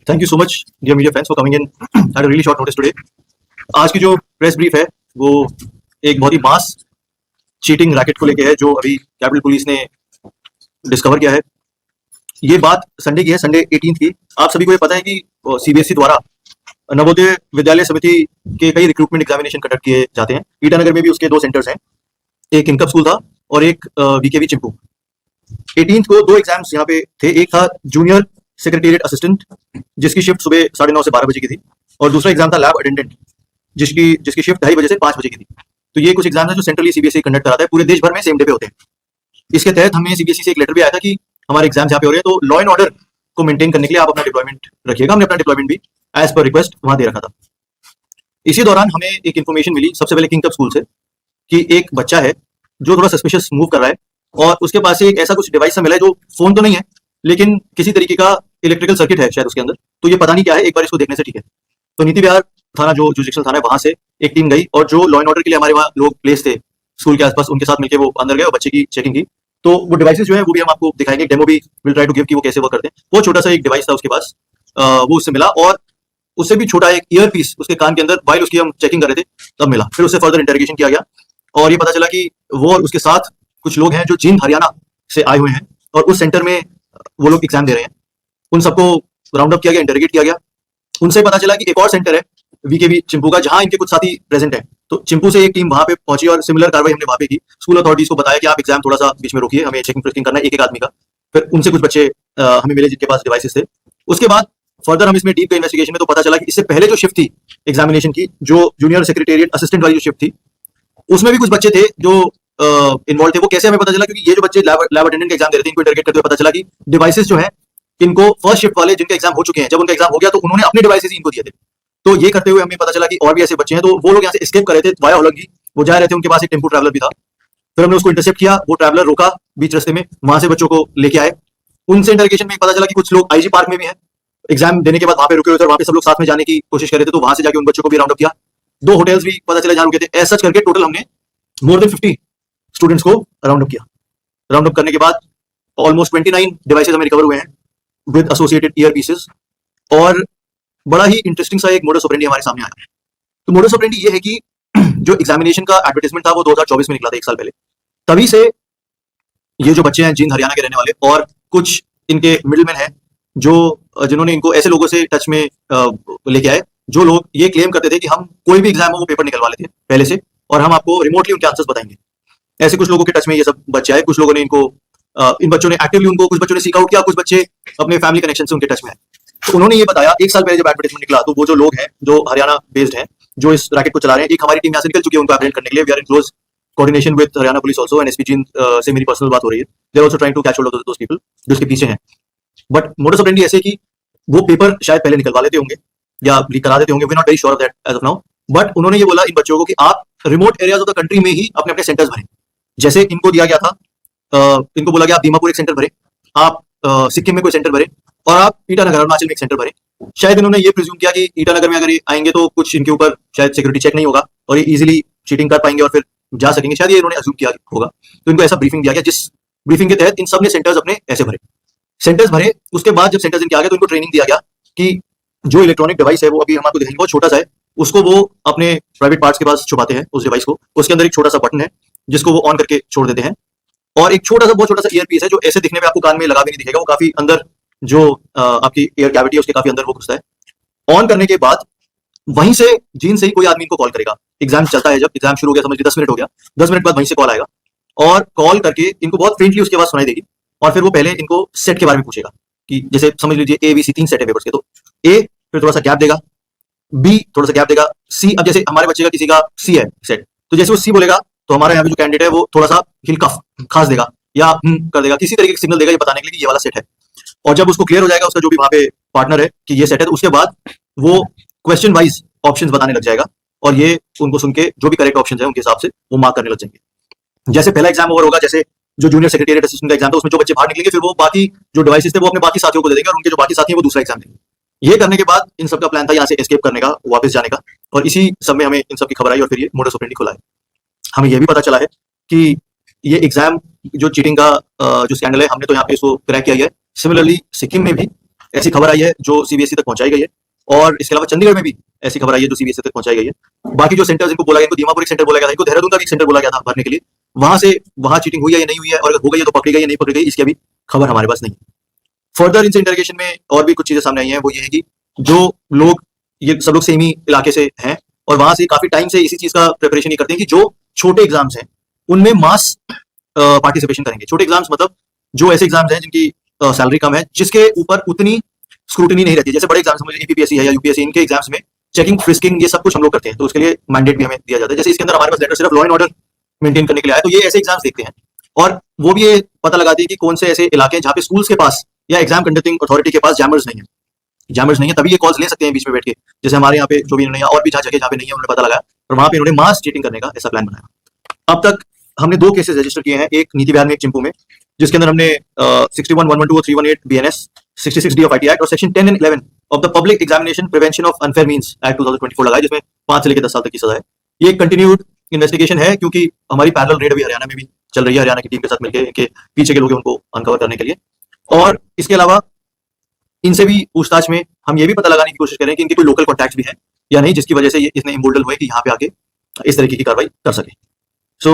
Thank you so much dear media fans for coming in at a really short notice today. आज की जो press brief है वो एक बहुत ही मास चीटिंग रैकेट को लेके है जो अभी कैपिटल पुलिस ने डिस्कवर किया है। ये बात संडे की है, संडे 18 की। आप सभी को ये पता है कि सीबीएसई द्वारा नवोदय विद्यालय समिति के कई रिक्रूटमेंट एग्जामिनेशन कंडक्ट किए जाते हैं। ईटानगर में भी उसके 2 सेंटर्स हैं, एक इनकम स्कूल था और एक बीकेवी चिंपू। 18 को 2 एग्जाम्स यहाँ पे थे। एक था जूनियर सेक्रेटेरिएट असिस्टेंट जिसकी शिफ्ट सुबह 9:30 से 12 बजे की थी, और दूसरा एग्जाम था लैब अटेंडेंट जिसकी शिफ्ट 2:30 बजे से 5 बजे की थी। तो ये कुछ एग्जाम है जो सेंट्रली सीबीएसई कंडक्ट कराता है, पूरे देश भर में सेम डे पे होते हैं। इसके तहत हमें सीबीएसई से एक लेटर भी आया था कि हमारे एग्जाम यहाँ पे हो रहे हैं, तो लॉ एंड ऑर्डर को मेंटेन करने के लिए आप अपना डिप्लॉयमेंट रखिएगा। हमने अपना डिप्लॉयमेंट भी एज पर रिक्वेस्ट वहां दे रखा था। इसी दौरान हमें एक इन्फॉर्मेशन मिली सबसे पहले किंगकप स्कूल से कि एक बच्चा है जो थोड़ा सस्पिशियस मूव कर रहा है, और उसके पास से एक ऐसा कुछ डिवाइस मिला है जो फोन तो नहीं है लेकिन किसी तरीके का इलेक्ट्रिकल सर्किट है शायद उसके अंदर। तो ये पता नहीं क्या है, एक बार इसको देखने से ठीक है। तो नीति विहार थाना जो जुडिशल थाना है वहां से एक टीम गई, और जो लॉ एंड ऑर्डर के लिए हमारे वहाँ लोग प्लेस थे स्कूल के आसपास, उनके साथ मिलकर वो अंदर गए और बच्चे की चेकिंग की। तो वो डिवाइसेस जो है वो भी हम आपको दिखाएंगे, डेमो भी विल ट्राई टू गिव कि वो कैसे वर्क करते हैं। वो छोटा सा एक डिवाइस था उसके पास, वो उससे मिला, और उससे भी छोटा एक ईयर पीस उसके कान के अंदर वाइल उसकी हम चेकिंग कर रहे थे तब मिला। फिर उससे फर्दर इंटरोगेशन किया गया और ये पता चला कि वो और उसके साथ कुछ लोग हैं जो जींद हरियाणा से आए हुए हैं और उस सेंटर में वो लोग एग्जाम दे रहे हैं। उन सबको राउंड अप किया गया, इंटरोगेट किया गया। उनसे पता चला कि एक और सेंटर है वीकेवी चिंपू का, जहां इनके कुछ साथी प्रेजेंट हैं। तो चिंपू से एक टीम वहां पे पहुंची और सिमिलर कार्रवाई हमने वहां पे की। स्कूल अथॉरिटीज को बताया कि आप एग्जाम थोड़ा सा बीच में रोकिए, हमें चेकिंग फ्रिस्किंग करना है एक आदमी का। फिर उनसे कुछ बच्चे हमें मिले जिनके पास डिवाइसेस थे। उसके बाद फर्दर हम इसमें डीप के इन्वेस्टिगेशन में तो पता चला कि इससे पहले जो शिफ्ट थी एग्जामिनेशन की, जो जूनियर सेक्रेटेरिएट असिस्टेंट वाली जो शिफ्ट थी, उसमें भी कुछ बच्चे थे जो इन्वॉल्व थे। वो कैसे हमें पता चला, क्योंकि ये जो बच्चे लैब अटेंडेंट का एग्जाम दे रहे थे, इनको इंटरगेट करते हुए पता चला कि डिवाइसेस जो है इनको फर्स्ट शिफ्ट वाले जिनके एग्जाम हो चुके हैं, जब उनका एग्जाम हो गया तो उन्होंने अपने डिवाइसेस इनको दिए थे। तो ये करते हुए हमें पता चला कि और भी ऐसे बच्चे हैं। तो वो लोग यहाँ से एस्केप कर रहे थे वाया होलंगी, वो जा रहे थे, उनके पास एक टेम्पो ट्रैवलर भी था। फिर हमने उसको इंटरसेप्ट किया, वो ट्रैवलर रोका बीच रास्ते में, वहां से बच्चों को लेके आए। उनसे इंटरगेशन में पता चला कि कुछ लोग आईजी पार्क में भी हैं, एग्जाम देने के बाद वहां पे रुके हुए थे, वहां पे सब लोग साथ में जाने की कोशिश कर रहे थे। तो वहां से जाके उन बच्चों को भी राउंड अप किया। 2 होटल्स भी पता चला जहां रुके थे। ऐसा करके टोटल हमने मोर देन 50 स्टूडेंट्स को राउंड अप किया। राउंड अप करने के बाद ऑलमोस्ट 29 डिवाइसेस हमें रिकवर हुए हैं विद एसोसिएटेड ईयर पीसेस। और बड़ा ही इंटरेस्टिंग सा एक मोडस ऑपरेंडी हमारे सामने आया। तो मोडस ऑपरेंडी ये है कि जो एग्जामिनेशन का एडवर्टाइजमेंट था वो 2024 में निकला था, 1 साल पहले। तभी से ये जो बच्चे हैं जींद हरियाणा के रहने वाले और कुछ इनके मिडिलमैन हैं जो जिन्होंने इनको ऐसे लोगों से टच में लेके आए जो लोग ये क्लेम करते थे कि हम कोई भी एग्जाम हो वो पेपर निकलवा लेते हैं पहले से, और हम आपको रिमोटली उनके आंसर्स बताएंगे। ऐसे कुछ लोगों के टच में ये सब बच्चे आए। कुछ लोगों ने इनको इन बच्चों ने एक्टिवली उनको, कुछ बच्चों ने सीक आउट किया, कुछ बच्चे अपने फैमिली कनेक्शन से उनके टच में आए। तो उन्होंने ये बताया 1 साल पहले जब एडवर्टाइजमेंट निकला, तो वो जो लोग हैं जो हरियाणा बेस्ड हैं जो इस रैकेट को चला रहे हैं, एक हमारी टीम यहाँ से निकल चुकी है उनको एप्रेंट करने के लिए। We are in close coordination with Haryana police also, and SP Jind से मेरी पर्सनल बात हो रही है। They are also trying to catch hold of those people जो इसके पीछे हैं। बट मोडस ऑपरेंडी ऐसे कि वो पेपर शायद पहले निकलवा लेते होंगे या लीक करा देते होंगे, we not very sure of that as of now. But उन्होंने ये बोला इन बच्चों को कि आप remote areas of the country में ही अपने अपने सेंटर्स भरें। जैसे इनको दिया गया था, इनको बोला गया आप दीमापुर एक सेंटर भरें, आप सिक्किम में कोई सेंटर भरें, और आप ईटानगर अरुणाचल में एक सेंटर भरें। शायद इन्होंने ये प्रिज्यूम किया कि ईटानगर में अगर ये आएंगे तो कुछ इनके ऊपर शायद सिक्योरिटी चेक नहीं होगा और ये इजीली चीटिंग कर पाएंगे और फिर जा सकेंगे, शायद ये इन्होंने अज्यूम किया होगा। तो इनको ऐसा ब्रीफिंग दिया गया, जिस ब्रीफिंग के तहत इन सब ने सेंटर्स अपने ऐसे भरे। सेंटर्स भरे, उसके बाद जब सेंटर्स इनके आ गए तो इनको ट्रेनिंग दिया गया कि जो इलेक्ट्रॉनिक डिवाइस है वो अभी हम आपको दिखाएंगे, बहुत छोटा सा है, उसको वो अपने प्राइवेट पार्ट्स के पास छुपाते हैं उस डिवाइस को। उसके अंदर एक छोटा सा बटन है जिसको वो ऑन करके छोड़ देते हैं, और एक छोटा सा, बहुत छोटा सा ईयर पीस है जो ऐसे दिखने में आपको कान में लगा भी नहीं दिखेगा, वो काफी अंदर जो आपकी एयर कैविटी है उसके काफी अंदर वो घुसता है। ऑन करने के बाद वहीं से जीन से ही कोई आदमी इनको कॉल करेगा। एग्जाम चलता है, जब एग्जाम शुरू हो गया, समझ लीजिए 10 मिनट हो गया, 10 मिनट बाद वहीं से कॉल आएगा और कॉल करके इनको बहुत फेंटली उसके बाद सुनाई देगी। और फिर वो पहले इनको सेट के बारे में पूछेगा कि जैसे समझ लीजिए ए बी सी 3 सेट है पेपर्स के, तो ए फिर थोड़ा सा गैप देगा, बी थोड़ा सा गैप देगा, सी, अब जैसे हमारे बच्चे का किसी का सी है सेट, तो जैसे वो सी बोलेगा तो हमारे यहाँ पे जो कैंडिडेट है वो थोड़ा सा हिल कफ खास देगा या कर देगा, किसी तरीके का सिग्नल देगा ये बताने के लिए कि ये वाला सेट है। और जब उसको क्लियर हो जाएगा उसका जो भी वहां पे पार्टनर है कि ये सेट है, तो उसके बाद वो क्वेश्चन वाइज ऑप्शंस बताने लग जाएगा, और ये उनको सुन के जो भी करेक्ट ऑप्शन है उनके हिसाब से वो मार्क करने लग जाएंगे। जैसे पहला एग्जाम ओवर होगा, जैसे जो जूनियर सेक्रेटेरिएट असिस्टेंट का एग्जाम था उसमें जो बच्चे बाहर निकलेंगे फिर वो बाकी जो डिवाइसेस थे वो अपने बाकी साथियों को दे देंगे, और उनके जो बाकी साथी हैं वो दूसरा एग्जाम देंगे। ये करने के बाद इन सबका प्लान था यहाँ से एस्केप करने का, वापस जाने का, और इसी सब में हमें इन सब की खबर आई और फिर ये मोडस ऑपरेंडी खुला है। हमें यह भी पता चला है कि ये एग्जाम जो चीटिंग का जो स्कैंडल है, हमने तो यहाँ पे इसको क्रैक किया है। सिमिलरली सिक्किम में भी ऐसी खबर आई है जो सीबीएसई तक पहुंचाई गई है, और इसके अलावा चंडीगढ़ में भी ऐसी खबर आई है जो सीबीएसई तक पहुंचाई गई है। बाकी जो सेंटर्स इनको बोला गया, इनको दीमापुर एक सेंटर बोला गया था, इनको देहरादून का भी एक सेंटर बोला गया था भरने के लिए, वहां से वहां चीटिंग हुई है या नहीं हुई है, और अगर हो गई है तो पकड़ी गई या नहीं पकड़ी गई, इसकी अभी खबर हमारे पास नहीं है। फर्दर इनसे इंटरोगेशन में और भी कुछ चीजें सामने आई हैं, वो ये है कि जो लोग, ये सब लोग सेम ही इलाके से हैं और वहां से काफी टाइम से इसी चीज का प्रिपरेशन ही करते हैं कि जो छोटे एग्जाम्स हैं उनमें मास पार्टिसिपेशन करेंगे। छोटे एग्जाम्स मतलब जो ऐसे एग्जाम्स हैं जिनकी सैलरी कम है, जिसके ऊपर उतनी स्क्रूटनी नहीं रहती, जैसे बड़े एग्जाम्स समझ एपीपीएससी है या यूपीएससी, इनके एग्जाम्स में चेकिंग, फ्रिस्किंग, ये सब कुछ हम लोग करते हैं, तो उसके लिए मैंडेट भी हमें दिया जाता है। जैसे इसके अंदर हमारे पास लेटर सिर्फ लॉ एंड ऑर्डर मेंटेन करने के लिए आया, तो ये ऐसे एग्जाम्स देखते हैं और वो भी ये पता लगाते हैं कि कौन से ऐसे इलाके हैं जहाँ पे स्कूल्स के पास या एग्जाम कंडक्टिंग अथॉरिटी के पास जैमर्स नहीं है, तभी ये कॉल्स ले सकते हैं बीच में बैठ के। जैसे हमारे यहाँ पे जो भी इन्होंने, और भी जगह जहाँ पे नहीं है उन्होंने पता लगाया और वहां पे इन्होंने मास चीटिंग करने का ऐसा प्लान बनाया। अब तक हमने 2 केसेस रजिस्टर किए हैं, एक नीति विहार में, एक चिंपू में, जिसके अंदर हमने 61, 112 और 318 BNS, 66D of IT act और section 10 and 11 of the public examination prevention of unfair means act 2024 लगाया, जिसमें 5 से लेकर 10 साल तक की सजा है। ये कंटिन्यूड इन्वेस्टिगेशन है क्योंकि हमारी पैरेलल रेड अभी हरियाणा में भी चल रही है, हरियाणा की टीम के साथ मिलकर, इनके पीछे के लोग हैं उनको अनकवर करने के लिए। और इसके अलावा इनसे भी पूछताछ में हम ये भी पता लगाने की कोशिश करें कि इनके कोई लोकल कॉन्टैक्ट्स भी हैं या नहीं, जिसकी वजह से ये इतने इम्बोल्डन हुए कि यहाँ पे आके इस तरीके की कार्रवाई कर सके। So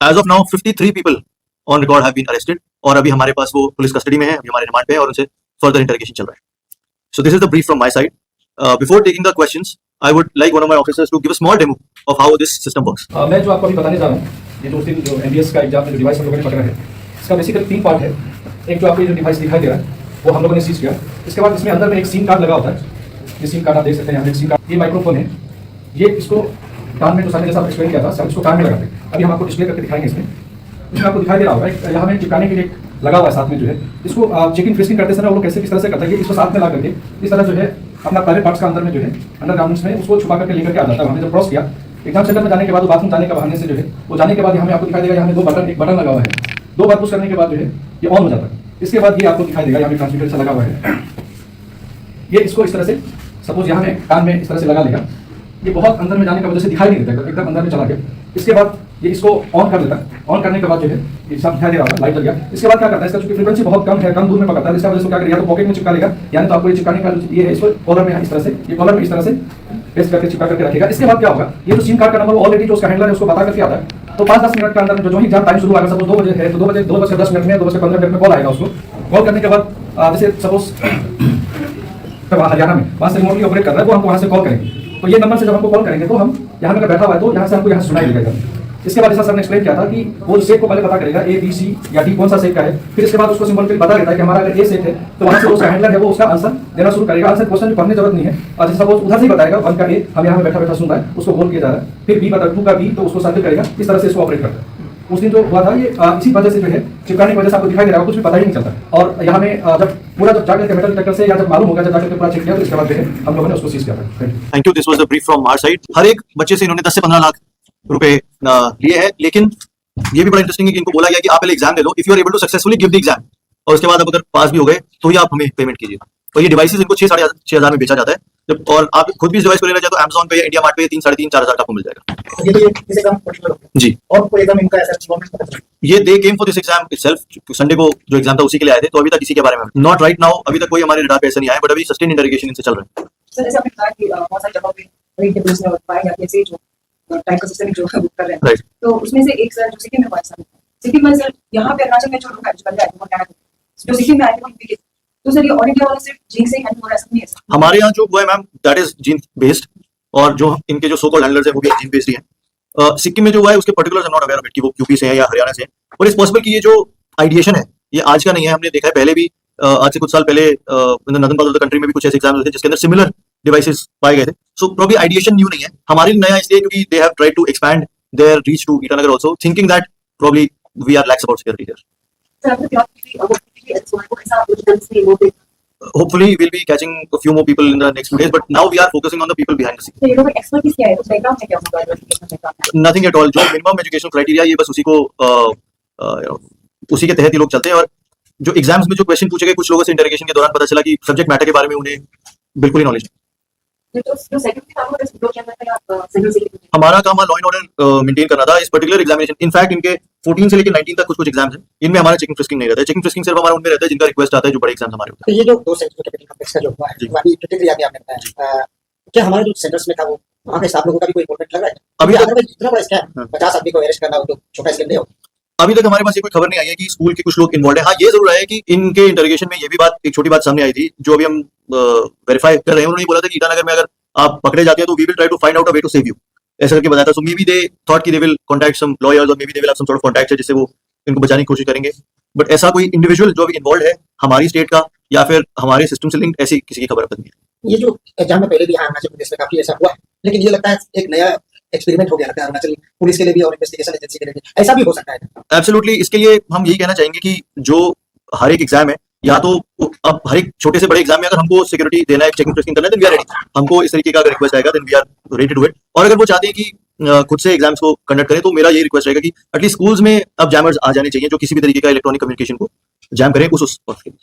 as of now 53 people on record have been arrested, और अभी हमारे पास वो पुलिस कस्टडी में है, अभी हमारे रिमांड पे है और उनसे फर्दर इंटरोगेशन चल रहा है। So this is the brief from my side. Before taking the questions, I would like one of my officers to give a small demo of how this system works. मैं जो आपको अभी बताने जा रहा हूँ, ये जो उस दिन जो एमबीएस का एग्जाम में जो डिवाइस हम लोगों ने पकड़ा है, इसका बेसिकली 3 पार्ट है। एक जो आपको ये जो डिवाइस दिखाई दे रहा है वो हम लोगों ने सीज किया। इसके बाद इसमें अंदर में एक सिम कार्ड लगा होता है, ये सिम कार्ड आप देख सकते हैं यहाँ पे सिम कार्ड, ये माइक्रोफोन है, ये इसको कान में, जो सामने जैसा एक्सप्लेन किया था, सब इसको कान में लगाते हैं। अभी हम आपको डिस्प्ले करके दिखाएंगे। इसमें आपको दिखाई दे रहा होगा यहाँ में चिपकाने के लिए लगा हुआ है साथ में, जो है इसको चेकिंग फ्रिस्किंग करते समय वो लोग कैसे किस तरह से करता है कि इसको साथ में ला करके इस तरह जो है अपना प्राइवेट पार्ट्स का अंदर में जो है अंडरगारमेंट्स में उसको छुपा करके लेकर के आ जाता है। हमने जब क्रॉस किया एग्जाम सेंटर में जाने के बाद, बाथरूम जाने के बहाने से जो है वो जाने के बाद हमें आपको दिखाई देगा यहाँ 2 बटन, एक बटन लगा हुआ है, 2 बार पुश करने के बाद जो है ये ऑन हो जाता है। इसके बाद ये आपको दिखाई देगा यहाँ पे ट्रांसमीटर से लगा हुआ है, ये इसको इस तरह से सपोज यहाँ में कान में इस तरह से लगा लेगा, ये बहुत अंदर में जाने की वजह से दिखाई नहीं देता, एकदम अंदर में चला गया। इसके बाद ये इसको ऑन कर देता है, ऑन करने के बाद जो है ये सब दिखाई दे रहा है, लाइट लग गया। इसके बाद क्या करता है, इसका चूंकि फ्रीक्वेंसी बहुत कम है, कम दूर में पकड़ता है, इसका वजह से क्या करेगा, तो पॉकेट में चिपका लेगा, यानी तो आपको ये चिपकाने का ये है, इसको कॉलर में इस तरह से, ये कॉलर में इस तरह से पेस्ट करके चिपका करके रखेगा। इसके बाद क्या होगा, ये जो सिम कार्ड का नंबर ऑलरेडी जो उसका हैंडलर है उसको बता करके आता है, तो 5-10 मिनट के अंदर जो ही एग्जाम टाइम शुरू होगा, सपोज 2 बजे है तो 2:10 में 2:15 में कॉल आएगा उसको। कॉल करने के बाद जैसे सपोज हरियाणा में वहाँ से रिमोटली ऑपरेट कर रहा है, वो हमको वहाँ से कॉल करेंगे, तो ये नंबर से जब हमको कॉल करेंगे तो हम यहाँ में बैठा हुआ है तो यहाँ से हमको यहाँ सुनाई देगा। इसके बाद जैसा सर ने एक्सप्लेन किया था कि वो सेट को पहले पता करेगा A, B, C या D कौन सा सेट का है, फिर इसके बाद उसको सिंबल पे बता देता है कि हमारा अगर A सेट है तो वहाँ से उसका हैंडलर है वो उसका आंसर देना शुरू करेगा। आंसर क्वेश्चन में पढ़ने जरूरत नहीं है, और जैसे सपोज उधर से ही बताएगा 1 का A हम यहाँ में बैठा बैठा सुन रहा है, उसको बोल किया जा रहा है, फिर B बता 2 का B तो उसको सर्किल करेगा, इस तरह से इसको ऑपरेट करता है। उस दिन जो हुआ था ये इसी वजह से जो है चिपकाने की वजह से आपको दिखाई दे रहा है, कुछ भी पता ही नहीं चलता। और यहाँ में जब पूरा जब जाकर के मेटल डिटेक्टर से या जब मालूम होगा, जब जाकर के पूरा चेक किया तो इसके बाद जो है हम लोगों ने उसको सीज किया था। Thank you, this was the brief from our side. हर एक बच्चे से इन्होंने 10 से 15 लाख रुपए लिए हैं, लेकिन ये भी बड़ा इंटरेस्टिंग है कि इनको बोला गया कि आप पहले एग्जाम दे लो, if you are able to successfully give the exam, और उसके बाद आप अगर पास भी हो गए तो ही आप हमें पेमेंट कीजिए। और ये डिवाइसेस इनको 6-6,500 में बेचा जाता है, जब और आप खुद भी इस डिवाइस को लेना चाहे तो Amazon पे या इंडिया मार्ट पे 3-3,500-4,000 का आपको मिल जाएगा। ये तो ये इस एग्जाम पर्टिकुलर हो गया। जी, और कोई एग्जाम इनका ऐसा गवर्नमेंट का पता ये they came for this exam itself. Sunday को जो एग्जाम था उसी के लिए आए थे, तो अभी तक इसी के बारे में नॉट राइट नाउ, अभी तक कोई हमारे रडार पे ऐसा नहीं आया, बट अभी सस्टेन इंटरोगेशन इनसे चल रहा है। सर जैसे आपने कहा कि बहुत सारी जगहों पे रेट पुलिस ने पाए जाते हैं, जो टाइप का सिस्टम जो बुक कर रहे हैं, राइट, तो उसमें से एक सर जो सिक्किम में हुआ है, सिक्किम में सर यहाँ पे अरुणाचल में जो लोग बन जाए वो क्या जो सिक्किम में आए थे वो इनके, तो सर ये ऑल इंडिया वाला सिर्फ जीन से ही हैंडल हो रहा है, नहीं है सर? हमारे यहाँ जो वो है ma'am that is gene based, और जो इनके जो सो कॉल्ड हैंडलर्स हैं वो भी जीन बेस्ड ही हैं। सिक्किम में जो हुआ है उसके particulars I am not aware of it कि वो यूपी से है या हरियाणा से है, और इट्स पॉसिबल कि ये जो आइडिएशन है ये आज का नहीं है, हमने देखा है पहले भी, आज से कुछ साल पहले northern part of the country में भी कुछ ऐसे एग्जाम्स हुए थे जिसके अंदर सिमिलर डिवाइसेस पाए गए थे। सो प्रोबब्ली आइडिएशन न्यू नहीं है, हमारे लिए नया इसलिए क्योंकि they have tried to expand their reach to Itanagar also, thinking that probably we are lax about security there. Sir आपने क्या कि वो कैसा डिजिटल से वो Hopefully we'll be catching a few more people in the next few days, but now we are focusing on the people behind the scenes. तो ये लोग एक्सपर्टीज क्या है, तो बैकग्राउंड में क्या होगा, education background Nothing at all. जो मिनिमम एजुकेशन क्राइटेरिया ये बस उसी को उसी के तहत ये लोग चलते हैं। और जो एग्जाम्स में जो क्वेश्चन पूछे गए कुछ लोगों से इंटरोगेशन के दौरान पता चला कि सब्जेक्ट मैटर के बारे में उन्हें बिल्कुल ही नॉलेज नहीं। जो सेकंड काम होगा इसको क्या करते हैं आप सिविल से हमारा काम लॉ एंड ऑर्डर मेंटेन करना था इस पर्टिकुलर एग्जामिनेशन। इनफैक्ट इनके 14 से लेकर 19 तक कुछ कुछ एग्जाम्स हैं, इनमें हमारा चेकिंग फ्रिस्किंग नहीं रहता है। चेकिंग फ्रिस्किंग सिर्फ हमारा उनमें रहता है जिनका रिक्वेस्ट आता है, जो बड़े एग्जाम्स हमारे होते तो ये जो दो सेंटर कैपिटल कॉम्प्लेक्स का जो हुआ है, जी। वो अभी प्रतिक्रिया भी आपने बताया, क्या हमारे जो सेंटर्स में था वो वहाँ के स्टाफ लोगों का भी कोई इन्वॉल्वमेंट लग रहा है? अभी अभी अगर इतना बड़ा स्कैम हाँ। 50 आदमी को अरेस्ट करना हो तो छोटा स्कैम नहीं हो। हैं। अभी तक हमारे पास ये कोई खबर नहीं आई है कि स्कूल के कुछ लोग इन्वॉल्व है। हाँ, ये जरूर है कि इनके इंटरोगेशन में ये भी बात, एक छोटी बात सामने आई थी जो अभी हम वेरीफाई कर रहे हैं। उन्होंने ये बोला था कि ईटानगर में अगर आप पकड़े जाते हैं तो we will try to find out a way to save you, ऐसा करके बताया था। सो मे बी दे थॉट कि they will contact some lawyers और maybe they will have some sort of contact है जिससे वो इनको बचाने की कोशिश करेंगे। बट ऐसा कोई इंडिविजुअल जो अभी इन्वॉल्व है हमारी स्टेट का या फिर हमारे सिस्टम से लिंक्ड, ऐसी किसी की खबर अब तक नहीं है। ये जो एग्जाम में पहले भी यहाँ अरुणाचल प्रदेश में काफी ऐसा हुआ है, लेकिन ये लगता है एक नया एक्सपेरिमेंट हो गया लगता है अरुणाचल पुलिस के लिए भी और इन्वेस्टिगेशन एजेंसी के लिए भी। ऐसा भी हो सकता है। एब्सोल्युटली। इसके लिए हम यही कहना चाहेंगे कि जो हर एक एग्जाम है, या तो अब हर एक छोटे से बड़े एग्जाम में अगर हमको सिक्योरिटी देना है, चेकिंग फ्रिस्किंग करना है, देन वी आर रेडी। हमको इस तरीके का अगर रिक्वेस्ट आएगा then we are ready to do it. और अगर वो चाहते हैं कि खुद से एग्जाम्स को कंडक्ट करें तो मेरा ये रिक्वेस्ट रहेगा कि एटलीस्ट स्कूल्स में अब जैमर्स आ जाने चाहिए जो किसी भी तरीके का इलेक्ट्रॉनिक कम्युनिकेशन को जैम करें उस वक्त के लिए।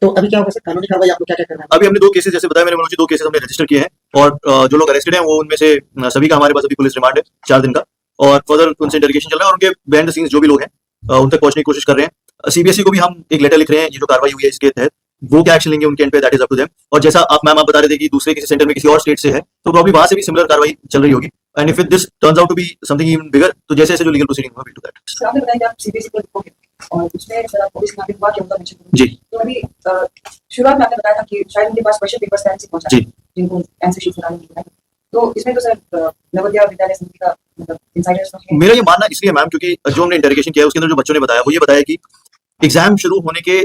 तो अभी क्या होगा सर, कानूनी कार्रवाई आपको क्या क्या करना है? अभी हमने 2 केसेस, जैसे बताया मैंने मनोज जी, 2 केसेस हमने रजिस्टर किए हैं और जो लोग अरेस्टेड हैं वो उनमें से सभी का हमारे पास अभी पुलिस रिमांड है 4 दिन का, और फर्दर उनसे इंटरोगेशन चल रहा है और उनके बिहाइंड द सीन्स जो भी लोग हैं उन तक पहुंचने की कोशिश कर रहे हैं। सीबीएसई को भी हम एक लेटर लिख रहे हैं, ये जो कार्रवाई हुई है इसके तहत वो क्या एक्शन लेंगे उनके एंड पे, that is up to them. और जैसा आप मैम आप बता रहे थे कि दूसरे किसी सेंटर में किसी और स्टेट से है, तो प्रॉब्ली वहां से भी सिमिलर कार्रवाई चल रही होगी। And if this turns out to be something even bigger, तो जैसे जैसे जो लीगल प्रोसीडिंग होगा, टू दैट। सर आपने बताया कि आप सीबीएसई को लिखोगे और उसमें सर आप पुलिस नागरिक हुआ क्या उनका मेंशन जी तो अभी शुरुआत में आपने बताया था कि शायद उनके पास क्वेश्चन पेपर्स टाइम से पहुंचा जी। जिनको आंसर शीट बनाने की है। तो इसमें तो सर नवोदय विद्यालय समिति का मतलब इनसाइडर्स तो है। मेरा ये मानना इसलिए मैम क्योंकि जो हमने इंटरोगेशन किया है उसके अंदर जो बच्चों ने बताया वो ये बताया कि एग्जाम शुरू होने के